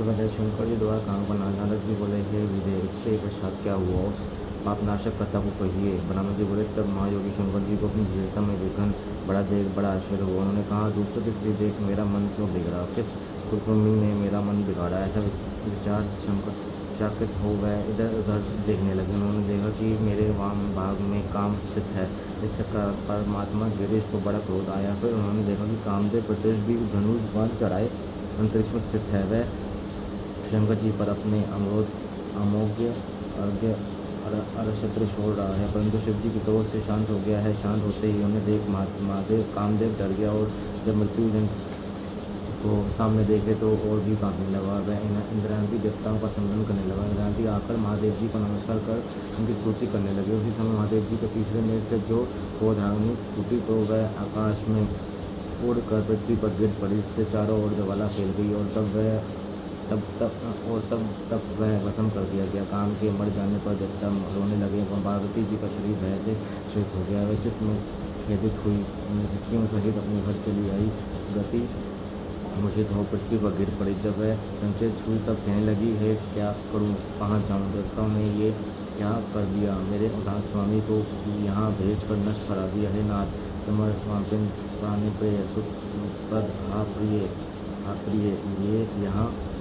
उसके बाद शंकर जी द्वारा काम पर नारद जी बोले, हे विदे, इसके पश्चात क्या हुआ? उस पापनाशक कथा को कहिए। ब्रह्मा जी बोले, तब महायोगी शंकर जी को अपनी धीरता में देखकर बड़ा आश्चर्य हुआ। उन्होंने कहा, दूसरों की स्त्री देख मेरा मन क्यों बिगड़ा? किस कुकर्मी ने मेरा मन बिगाड़ा? ऐसा विचार शंकर चकित हो गए, इधर उधर देखने लगे। उन्होंने देखा कि मेरे वाम भाग में काम स्थित है। इससे परमात्मा गिरीश को बड़ा क्रोध आया। फिर उन्होंने देखा कि कामदेव प्रत्यक्ष भी धनुष बाण चढ़ाए अंतरिक्ष में स्थित है। वह शंकर जी पर अपने अमोघ्य अर्घ्य अरशत्र छोड़ रहा है, परंतु शिव जी की क्रोध से शांत हो गया है। शांत होते ही उन्हें देख महादेव कामदेव डर गया और जब मृत्युजन को सामने देखे तो और भी कांपने लगा। वह इंद्रावती देवताओं का सम्मान करने लगा। इंद्रावती आकर महादेव जी को नमस्कार कर उनकी स्तुति करने लगे। उसी समय महादेव जी के तीसरे नेत्र से जो क्रोधाग्नि टूटी तो वह आकाश में उड़कर पृथ्वी पर गिर पड़ी, जिससे चारों ओर ज्वाला फैल गई और तब तक वह भस्म कर दिया गया। काम के मर जाने पर देवता रोने लगे। पार्वती जी का शरीर भय से क्षिप्त हो गया। वह चित्त में खेदित हुई सिक्कियों सहित अपने घर चली आई। गति मूर्छित हो पृथ्वी पर गिर पड़ी। जब वह संचेत हुई तब कहने लगी, है क्या करूं, कहाँ जाऊं? देवताओं ने ये क्या कर दिया? मेरे उदास स्वामी को यहाँ भेज कर नष्ट करा दिया है। नाथ समर स्वामी प्राणी प्रिय सुखप्रद प्रिय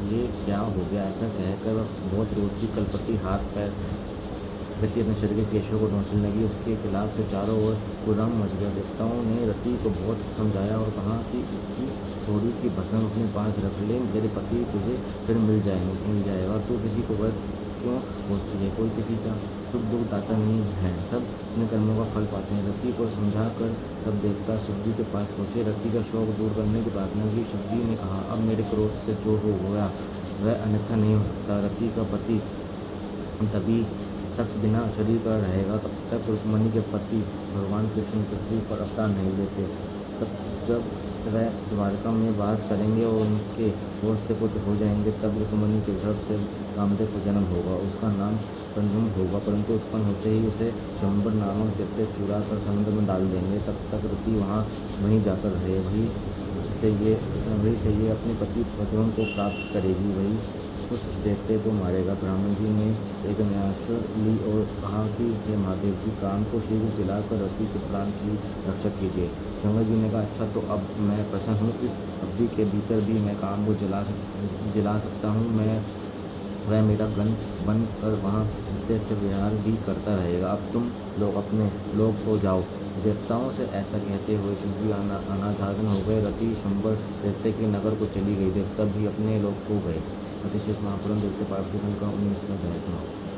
ये क्या हो गया? ऐसा कहकर बहुत रोती कलपति हाथ पैर रति अपने शरीर के केशों को नोचने लगी। उसके खिलाफ से चारों ओर कुराम मच गया। देवताओं ने रति को बहुत समझाया और कहा कि इसकी थोड़ी सी भस्म अपने पास रख ले, तेरे पति तुझे फिर मिल जाएगा। और तू किसी को वह क्यों पूछती है? कोई किसी का सुख दुख दाता नहीं है, सब अपने कर्मों का फल पाते हैं। रति को समझा कर सब देवता शिव जी के पास पहुँचे। रति का शोक दूर करने की प्रार्थना की। शिव जी ने कहा, अब मेरे क्रोध से जो हो गया वह अन्यथा नहीं हो सकता। रति का पति तभी तक बिना शरीर का रहेगा तब तक रुक्मणी के पति भगवान कृष्ण पृथ्वी पर अवतार नहीं लेते। तब जब वह द्वारका में वास करेंगे और उनके बहुत से पुत्र हो जाएंगे, तब रुक्मणी के गर्भ से कामदेव को जन्म होगा। उसका नाम प्रद्युम्न होगा, परंतु उत्पन्न होते ही उसे शंबर नामक दैत्य चुरा कर समुद्र में डाल देंगे। तब तक रति वहीं जाकर रहे। वहीं से ये अपने पति प्रद्युम्न को प्राप्त करेगी। वही उस दैत्य को मारेगा। ब्राह्मण जी ने एक न्यासुर ली और कहा कि हे महादेव जी, काम को शीघ्र जलाकर रति के प्राण की रक्षा कीजिए। शंकर जी ने कहा, अच्छा तो अब मैं प्रसन्न हूँ। इस अवधि के भीतर भी मैं काम को जला सकता हूँ। वह मेरा गण बन कर वहाँ नित्य से विहार भी करता रहेगा। अब तुम लोग अपने लोक को जाओ। देवताओं से ऐसा कहते हुए शिव जी अनाधान हो गए। रति शंबर दैत्य के नगर को चली गई। देवता भी अपने लोक को गए। अतिशय महापुराण देखते पार्वती का 19वां अध्याय समाप्त।